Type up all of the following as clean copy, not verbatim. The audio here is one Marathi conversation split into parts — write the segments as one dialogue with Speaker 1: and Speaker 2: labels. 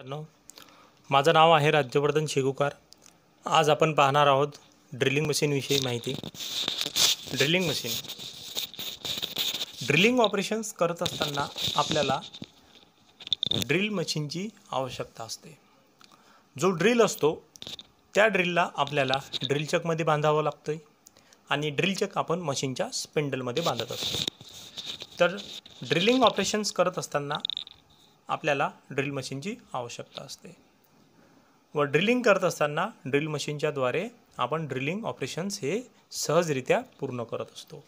Speaker 1: मित्रांनो, माझं नाव आहे राज्यवर्धन शेगुकार। आज आपण पाहणार आहोत ड्रिलिंग मशीनविषयी माहिती। ड्रिलिंग ऑपरेशन्स करत असताना आपल्याला ड्रिल मशीनची आवश्यकता असते। जो ड्रिल असतो त्या ड्रिलला आपल्याला ड्रिल चकमध्ये बांधावं लागतं आणि ड्रिल चक आपण मशीनच्या स्पिंडलमध्ये बांधत असतो। तर ड्रिलिंग ऑपरेशन्स करत असताना आपल्याला ड्रिल मशीनची आवश्यकता असते व ड्रिलिंग करत असताना ड्रिल मशीनच्या द्वारे आपण ड्रिलिंग ऑपरेशन्स हे सहजरित्या पूर्ण करत असतो।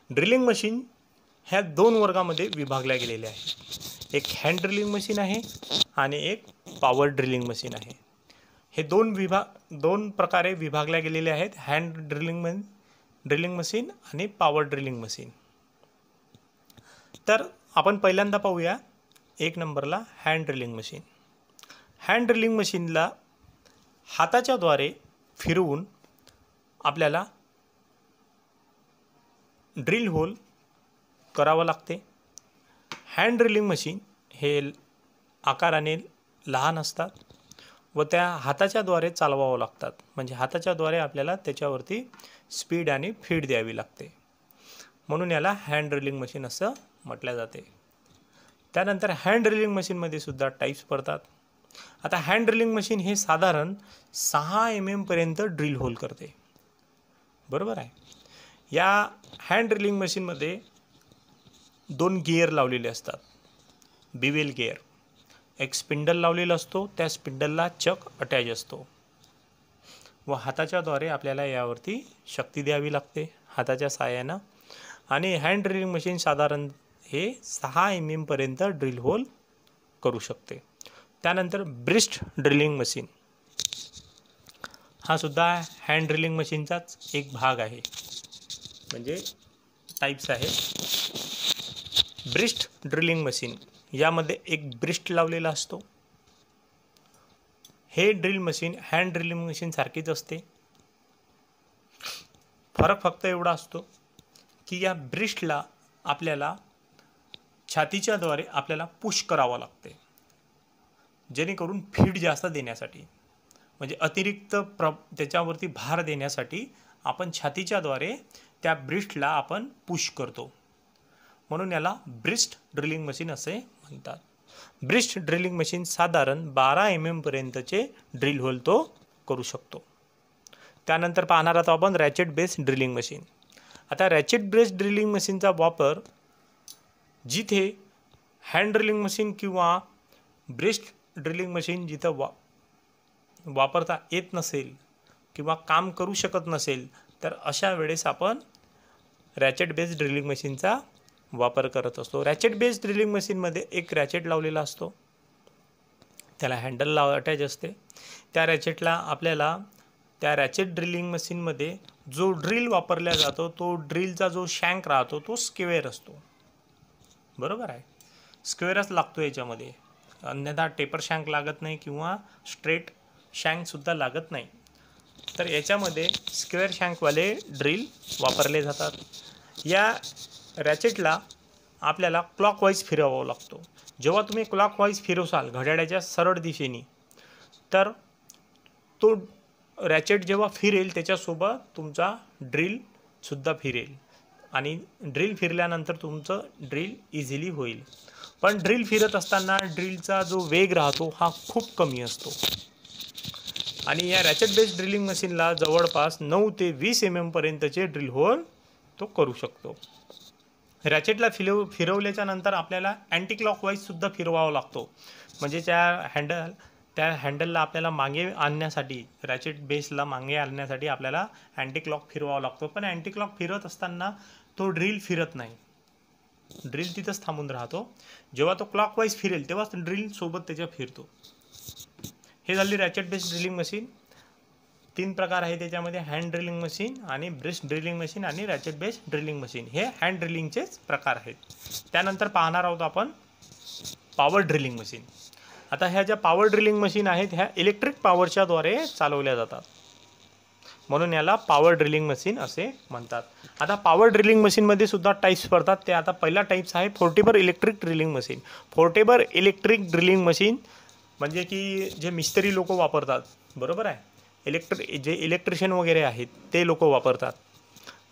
Speaker 1: ड्रिलिंग मशीन ह्या दोन वर्गामध्ये विभागल्या गेलेल्या आहेत। एक हँड ड्रिलिंग मशीन आहे आणि एक पॉवर ड्रिलिंग मशीन आहे। हे दोन प्रकारे विभागल्या गेलेले आहेत, हँड ड्रिलिंग मशीन आणि पॉवर ड्रिलिंग मशीन। तर आपण पहिल्यांदा पाहूया एक नंबरला hand drilling machine. Hand drilling मशीनला हाताच्या द्वारे फिरवून आपल्याला ड्रिल होल करावं लागते। हँड ड्रिलिंग मशीन हे आकाराने लहान असतात व त्या हाताच्या द्वारे चालवावं लागतात, म्हणजे हाताच्या द्वारे आपल्याला त्याच्यावरती स्पीड आणि फीड द्यावी लागते, म्हणून याला हँड ड्रिलिंग मशीन असं म्हटले जाते। त्यानंतर हँड ड्रिलिंग मशीनमध्ये सुद्धा टाइप्स पडतात। आता हँड ड्रिलिंग मशीन हे साधारण 6 mm पर्यंत ड्रिल होल करते, बरोबर आहे। या हँड ड्रिलिंग मशीनमध्ये 2 गिअर लावलेले असतात, बिवेल गिअर। एक स्पिंडल लावलेला असतो, त्या स्पिंडलला चक अटॅच असतो व हाताच्या द्वारे आपल्याला यावरती शक्ती द्यावी लागते हाताच्या साहाय्याने। आणि हँड ड्रिलिंग मशीन साधारण हे 6 mm पर्यंत ड्रिल होल करू शकते। त्यानंतर ब्रिस्ट ड्रिलिंग मशीन हा सुद्धा हँड ड्रिलिंग मशीनचाच एक भाग आहे, म्हणजे टाइप्स आहे। ब्रिस्ट ड्रिलिंग मशीन यामध्ये एक ब्रिस्ट लावलेला असतो। हे drill machine hand drilling machine सारखीच असते, फरक फक्त एवढा असतो की या ब्रिस्टला आपल्याला छातीच्या द्वारे आपल्याला पुश करावं लागते, जेणेकरून फीड जास्त देण्यासाठी, म्हणजे अतिरिक्त त्याच्यावरती भार देण्यासाठी आपण छातीच्या द्वारे त्या ब्रिस्टला आपण पुश करतो, म्हणून याला ब्रिस्ट ड्रिलिंग मशीन असे म्हणतात। ब्रिस्ट ड्रिलिंग मशीन साधारण 12 mm पर्यंतचे ड्रिल होल तो करू शकतो। त्यानंतर पाहणार आहोत आपण रॅचेट बेस ड्रिलिंग मशीन। आता रॅचेट बेस ड्रिलिंग मशीनचा वापर जिथे हँड ड्रिलिंग मशीन किंवा ब्रिस्ट ड्रिलिंग मशीन जिथं वापरता येत नसेल किंवा काम करू शकत नसेल, तर अशा वेळेस आपण रॅचेट बेस ड्रिलिंग मशीनचा वापर करत असतो। रॅचेट बेस ड्रिलिंग मशीनमध्ये एक रॅचेट लावलेला असतो, त्याला हँडल अटॅच असते। त्या रॅचेटला आपल्याला त्या रॅचेट ड्रिलिंग मशीनमध्ये जो ड्रिल वापरला जातो तो ड्रिलचा जो शँक राहतो तो स्क्वेअर असतो, बरोबर आहे। स्क्वेअरच लागतो याच्यामध्ये, अन्यथा टेपर शँक लागत नाही किंवा स्ट्रेट शँकसुद्धा लागत नाही। तर याच्यामध्ये स्क्वेअर शँकवाले ड्रिल वापरले जातात। या रॅचेटला आपल्याला क्लॉकवाईज फिरवावं लागतो। जेव्हा तुम्ही क्लॉकवाईज फिरवसाल घड्याळाच्या सरळ दिशेने, तर तो रॅचेट जेव्हा फिरेल त्याच्यासोबत तुमचा ड्रिलसुद्धा फिरेल आणि ड्रिल फिरल्यानंतर तुमचं ड्रिल इझिली होईल। पण ड्रिल फिरत असताना ड्रिलचा जो वेग राहतो हा खूप कमी असतो आणि या रॅचेट बेस ड्रिलिंग मशीनला जवळपास 9 ते 20 mm पर्यंतचे ड्रिल होल तो करू शकतो। रॅचेटला फिरवल्याच्या नंतर आपल्याला अँटी क्लॉकवाईजसुद्धा फिरवावा लागतो, म्हणजे त्या हँडलला आपल्याला मागे आणण्यासाठी, रॅचेट बेसला मागे आणण्यासाठी आपल्याला अँटी क्लॉक फिरवावा लागतो। पण अँटी क्लॉक फिरत असताना तो ड्रिल फिरत नाही, ड्रिल तिथंच थांबून राहतो। जेव्हा तो क्लॉकवाईज फिरेल तेव्हाच ड्रिल सोबत त्याच्या फिरतो। हे झाली रॅचेट बेस ड्रिलिंग मशीन। 3 प्रकार आहे त्याच्यामध्ये, हँड ड्रिलिंग मशीन आणि ब्रिस्ट ड्रिलिंग मशीन आणि रॅचेट बेस ड्रिलिंग मशीन, हे हँड ड्रिलिंगचेच प्रकार आहेत। त्यानंतर पाहणार आहोत आपण पॉवर ड्रिलिंग मशीन। आता ह्या ज्या पॉवर ड्रिलिंग मशीन आहेत ह्या इलेक्ट्रिक पॉवरच्या द्वारे चालवल्या जातात, म्हणून याला पॉवर ड्रिलिंग मशीन असे म्हणतात। आता पॉवर ड्रिलिंग मशीनमध्ये सुद्धा टाइप्स पडतात। ते आता पहिला टाइप्स आहे portable electric drilling machine. Portable electric drilling machine म्हणजे की जे मिस्त्री लोक वापरतात, बरोबर आहे, जे इलेक्ट्रिशियन वगैरे आहेत ते लोक वापरतात.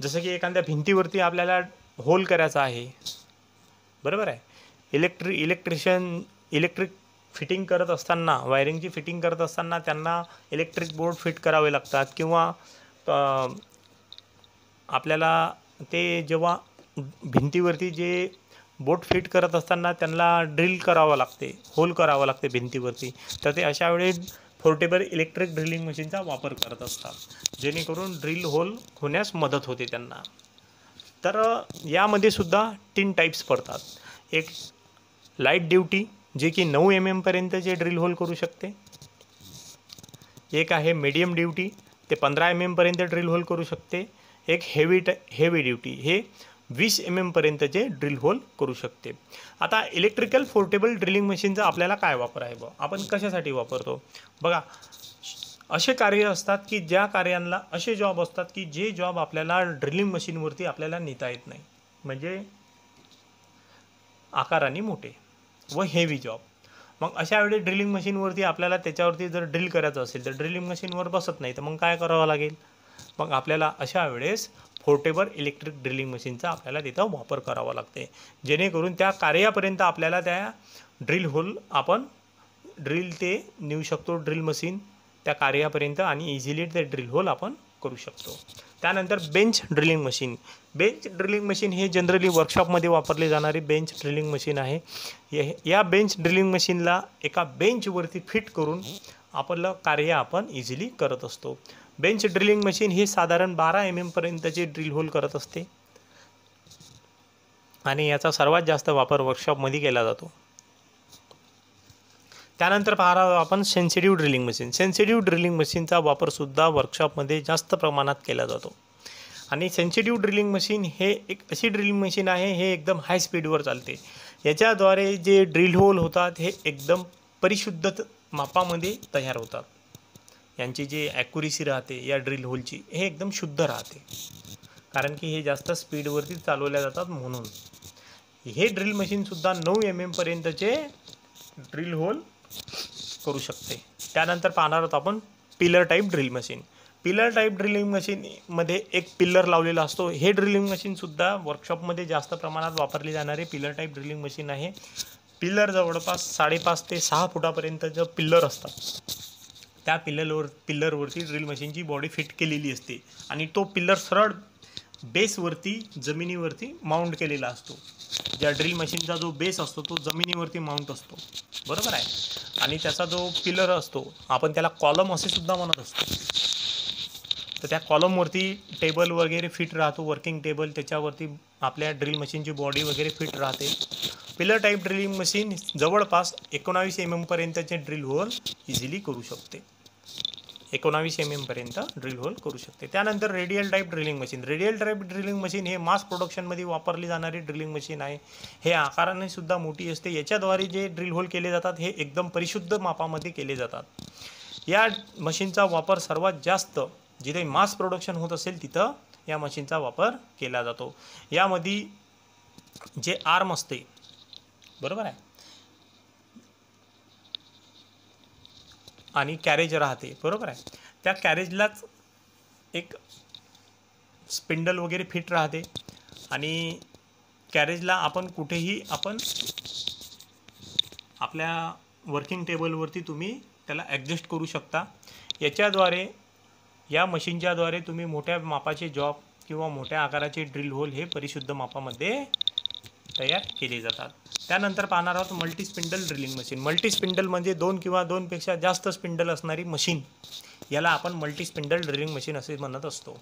Speaker 1: जसं की एखाद्या भिंतीवरती आपल्याला होल करायचा आहे, बरोबर आहे, इलेक्ट्रिक फिटिंग करत असताना, वायरिंगची फिटिंग करत असताना त्यांना इलेक्ट्रिक बोर्ड फिट करावे लागतात, किंवा आपल्याला ते जेव्हा भिंतीवरती जे बोट फिट करत असताना त्यांना ड्रिल करावं लागते, होल करावं लागते भिंतीवरती, तर ते अशा वेळेस पोर्टेबल इलेक्ट्रिक ड्रिलिंग मशीनचा वापर करत असतात, जेणेकरून ड्रिल होल होण्यास मदत होते त्यांना. तर यामध्ये सुद्धा 3 टाईप्स पडतात. एक लाईट ड्युटी, जे की 9 mm पर्यंतचे ड्रिल होल करू शकते. एक आहे मीडियम ड्युटी, ते 15 mm पर्यंत ड्रिल होल करू शकते. एक हेवी ड्युटी, हे 20 mm पर्यंतचे ड्रिल होल करू शकते. आता इलेक्ट्रिकल पोर्टेबल ड्रिलिंग मशीनचा आपल्याला काय वापर आहे बघ, आपण कशासाठी वापरतो बघा. असे कार्य असतात की ज्या कार्यांना, असे जॉब असतात की जे जॉब आपल्याला ड्रिलिंग मशीनवरती आपल्याला नेता येत नाही, म्हणजे आकाराने मोठे व हेवी जॉब. मग अशा वेळी ड्रिलिंग मशीनवरती आपल्याला त्याच्यावरती जर ड्रिल करायचं असेल तर ड्रिलिंग मशीनवर बसत नाही, तर मग काय करावं लागेल, मग आपल्याला अशा वेळेस पोर्टेबल इलेक्ट्रिक ड्रिलिंग मशीनचा आपल्याला तिथं वापर करावा लागते, जेणेकरून त्या कार्यापर्यंत आपल्याला त्या ड्रिल होल आपण ड्रिल ते नेऊ शकतो, ड्रिल मशीन त्या कार्यापर्यंत, आणि इझिली ते ड्रिल होल आपण करू शकतो. त्यानंतर bench drilling machine. Bench drilling machine हे जनरली वर्कशॉपमध्ये वापरले जाणारे बेंच ड्रिलिंग मशीन आहे. या बेंच ड्रिलिंग मशीनला एका बेंचवरती फिट करून आपलं कार्य आपण इझिली करत असतो. बेंच ड्रिलिंग मशीन हे साधारण 12 mm पर्यंतचे ड्रिल होल करत असते, आणि याचा सर्वात जास्त वापर वर्कशॉपमध्ये केला जातो. त्यानंतर पाहणार आपण sensitive drilling machine. Sensitive drilling मशीनचा वापरसुद्धा वर्कशॉपमध्ये जास्त प्रमाणात केला जातो. आणि सेन्सिटिव्ह ड्रिलिंग मशीन हे एक अशी ड्रिलिंग मशीन आहे, हे एकदम हाय स्पीडवर चालते. याच्याद्वारे जे ड्रिल होल होतात हे एकदम परिशुद्ध मापामध्ये तयार होतात. यांची जी ॲक्युरेसी राहते या ड्रिल होलची, हे एकदम शुद्ध राहते, कारण की हे जास्त स्पीडवरती चालवल्या जातात म्हणून. हे ड्रिल मशीनसुद्धा 9 mm पर्यंतचे ड्रिल होल करू शकते. त्यानंतर पाहणार आहोत आपण pillar type drill machine. Pillar type drilling मशीनमध्ये एक पिल्लर लावलेला असतो. हे ड्रिलिंग मशीनसुद्धा वर्कशॉपमध्ये जास्त प्रमाणात वापरली जाणारे पिलर टाईप ड्रिलिंग मशीन आहे. पिल्लर जवळपास 5.5 ते 6 फुटापर्यंत पिल्लर असतात. त्या पिल्लरवरती ड्रिल मशीनची बॉडी फिट केलेली असते, आणि तो पिल्लर सरळ बेसवरती, जमिनीवरती माउंट केलेला असतो. ज्या ड्रिल मशीनचा जो बेस असतो तो जमिनीवरती माउंट असतो, बरोबर आहे. आणि त्याचा जो पिलर असतो, आपण त्याला कॉलम असे सुद्धा म्हणत असतो. तर त्या कॉलमवरती टेबल वगैरे फिट राहतो, वर्किंग टेबल, त्याच्यावरती आपल्या ड्रिल मशीनची बॉडी वगैरे फिट राहते. पिलर टाईप ड्रिलिंग मशीन जवळपास 19 mm पर्यंतचे ड्रिल होल इझिली करू शकते. 19 mm पर्यंत ड्रिल होल करू शकते. त्यानंतर radial type drilling machine. Radial type drilling machine हे मास प्रोडक्शनमध्ये वापरली जाणारी ड्रिलिंग मशीन आहे. हे आकाराने सुद्धा मोठी असते. याच्याद्वारे जे ड्रिल होल केले जातात हे एकदम परिशुद्ध मापामध्ये केले जातात. या मशीनचा वापर सर्वात जास्त जिथे मास प्रोडक्शन होत असेल तिथं या मशीनचा वापर केला जातो. यामध्ये जे आर्म असते, बरोबर आहे, आणि कॅरेज राहते, बरोबर आहे, त्या कॅरेजलाच एक स्पिंडल वगैरे फिट राहते, आणि कॅरेजला आपण कुठेही आपण आपल्या वर्किंग टेबलवरती तुम्ही त्याला ॲडजस्ट करू शकता. याच्याद्वारे, या मशीनच्याद्वारे तुम्ही मोठ्या मापाचे जॉब किंवा मोठ्या आकाराचे ड्रिल होल हे परिशुद्ध मापामध्ये तयार केले जातात. त्यानंतर पाहणार आहोत multi spindle drilling machine. Multi spindle म्हणजे 2 किंवा 2 पेक्षा जास्त स्पिंडल असणारी मशीन, याला आपण मल्टी स्पिंडल ड्रिलिंग मशीन असे म्हणत असतो.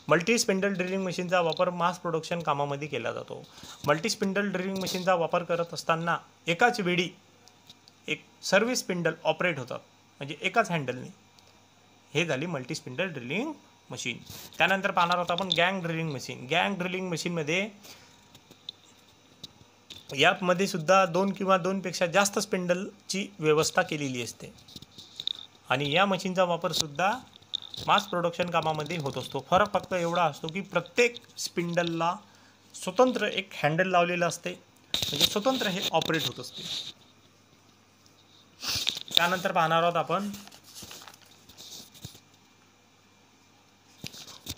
Speaker 1: मल्टी स्पिंडल ड्रिलिंग मशीनचा वापर मास प्रोडक्शन कामामध्ये केला जातो. मल्टी स्पिंडल ड्रिलिंग मशीनचा वापर करत असताना एकाच वेळी एक सर्व स्पिंडल ऑपरेट होतात, म्हणजे एकाच हँडलने. हे झाली मल्टी स्पिंडल ड्रिलिंग मशीन. त्यानंतर पाहणार आहोत आपण गँग ड्रिलिंग मशीन. गँग ड्रिलिंग मशीनमध्ये यामध्ये सुद्धा 2 किंवा 2 पेक्षा जास्त स्पिंडलची व्यवस्था केलेली असते, आणि या मशीनचा वापर सुद्धा मास प्रोडक्शन कामामध्ये होत असतो. फरक फक्त एवढा असतो की प्रत्येक स्पिंडलला स्वतंत्र एक हँडल लावलेलं असते, म्हणजे स्वतंत्र हे ऑपरेट होत असते. त्यानंतर पाहणार आहोत आपण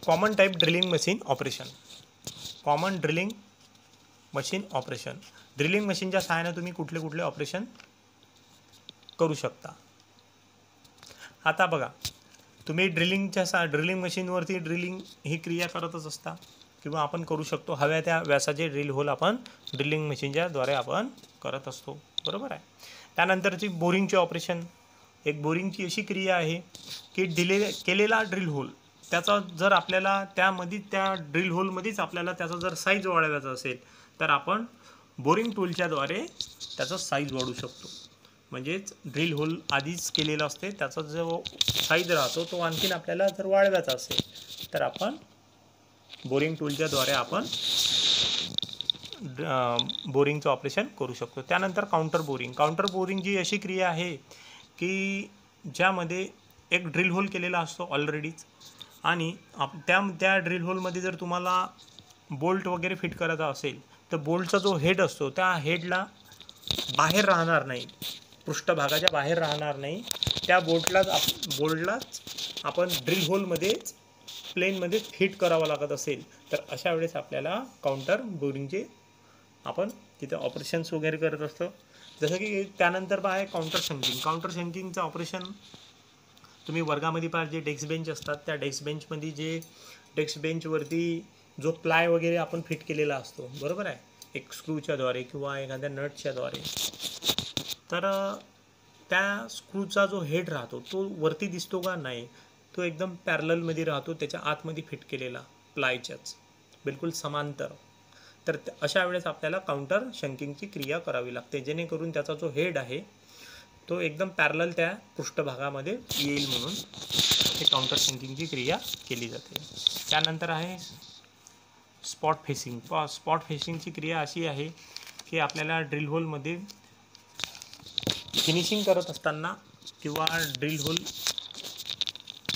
Speaker 1: common type drilling machine operation. Common drilling machine operation. Drilling मशीनच्या सहाय्याने तुम्ही कुठले कुठले ऑपरेशन करू शकता. आता बघा, तुम्ही ड्रिलिंग मशीनवरती ड्रिलिंग ही क्रिया करतच असता किंवा आपण करू शकतो. हव्या त्या व्यासाचे ड्रिल होल आपण ड्रिलिंग मशीनच्या द्वारे आपण करत असतो, बरोबर आहे. त्यानंतरची बोरिंगचे ऑपरेशन. एक बोरिंगची अशी क्रिया आहे की केलेला ड्रिल होल त्याचा जर आपल्याला त्या ड्रिल होलमध्येच आपल्याला त्याचा जर साईज वाढवायचा असेल तर आपण बोरिंग टूलच्या द्वारे त्याचा साईज वाढवू शकतो. म्हणजेच ड्रिल होल आधीच केलेला असते, त्याचा जो साईज राहतो तो आणखीन आपल्याला जर वाढवायचा असेल तर आपण बोरिंग टूलच्या द्वारे आपण बोरिंगचं ऑपरेशन करू शकतो. त्यानंतर काउंटर बोरिंग. काउंटर बोरिंग जी अशी क्रिया आहे की ज्यामध्ये एक ड्रिल होल केलेला असतो ऑलरेडीच आणि त्या ड्रिल होलमध्ये जर तुम्हाला बोल्ट वगैरे फिट करायचा असेल तर बोल्टचा जो हेड असतो त्या हेडला बाहेर राहणार नाही, पृष्ठभागाच्या बाहेर राहणार नाही. त्या बोल्टलाच आपण ड्रिल होलमध्येच प्लेनमध्ये फिट करावं लागत असेल तर अशा वेळेस आपल्याला काउंटर बोरिंगचे आपण तिथे ऑपरेशन्स वगैरे करत असतो. जसं की त्यानंतर आहे काउंटर शंकिंग. काउंटर शंकिंगचं ऑपरेशन तुम्ही वर्गामध्ये पाहिजे जे डेस्क बेंच असतात त्या डेस्क बेंचवरती जो प्लाय वगैरे आपण फिट केलेला असतो, बरोबर आहे, एक स्क्रूच्या द्वारे किंवा एखाद्या नटच्या द्वारे. तर त्या स्क्रूचा जो हेड राहतो तो वरती दिसतो का नाही, तो एकदम पॅरललमध्ये राहतो, त्याच्या आतमध्ये फिट केलेला प्लायच्याच बिलकुल समांतर. तर अशा वेळेस आपल्याला काउंटर शंकिंगची क्रिया करावी लागते जेणेकरून त्याचा जो हेड आहे तो एकदम पॅरलल त्या पृष्ठभागामध्ये येईल म्हणून हे काउंटर शंकिंगची क्रिया केली जाते. त्यानंतर आहे स्पॉट फेसिंग. स्पॉट फेसिंगची क्रिया अशी आहे की आपल्याला ड्रिल होलमध्ये फिनिशिंग करत असताना किंवा ड्रिल होल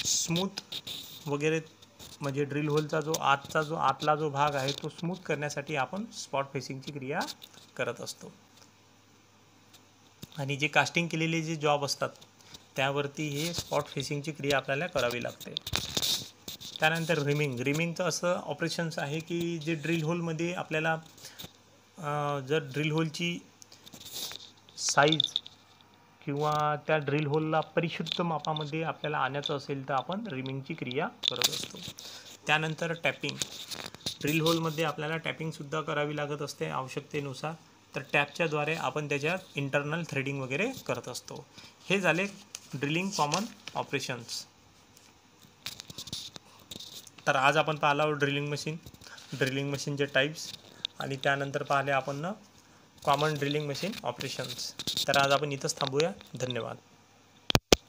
Speaker 1: स्मूथ वगैरे म्हणजे ड्रिल होलचा जो आतला जो भाग आहे तो स्मूथ करण्यासाठी आपण स्पॉट फेसिंगची क्रिया करत असतो. आणि जे कास्टिंग केलेले जे जॉब असतात त्यावरती हे स्पॉट फेसिंगची क्रिया आपल्याला करावी लागते. त्यानंतर रिमिंगचं असं ऑपरेशन्स आहे की जे ड्रिल होलमध्ये आपल्याला जर ड्रिल होलची साईज किंवा त्या ड्रिल होलला परिशुद्ध मापामध्ये आपल्याला आणायचं असेल तर आपण रिमिंगची क्रिया करत असतो. त्यानंतर टॅपिंग. ड्रिल होलमध्ये आपल्याला टॅपिंगसुद्धा करावी लागत असते आवश्यकतेनुसार. तर टॅपच्याद्वारे आपण त्याच्यात इंटरनल थ्रेडिंग वगैरे करत असतो. हे झाले ड्रिलिंग कॉमन ऑपरेशन्स. तर आज आपण पाहिलो ड्रिलिंग मशीनचे टाईप्स आणि त्यानंतर पाहिले आपण कॉमन ड्रिलिंग मशीन ऑपरेशन्स. तर आज आपण इथंच थांबूया. धन्यवाद.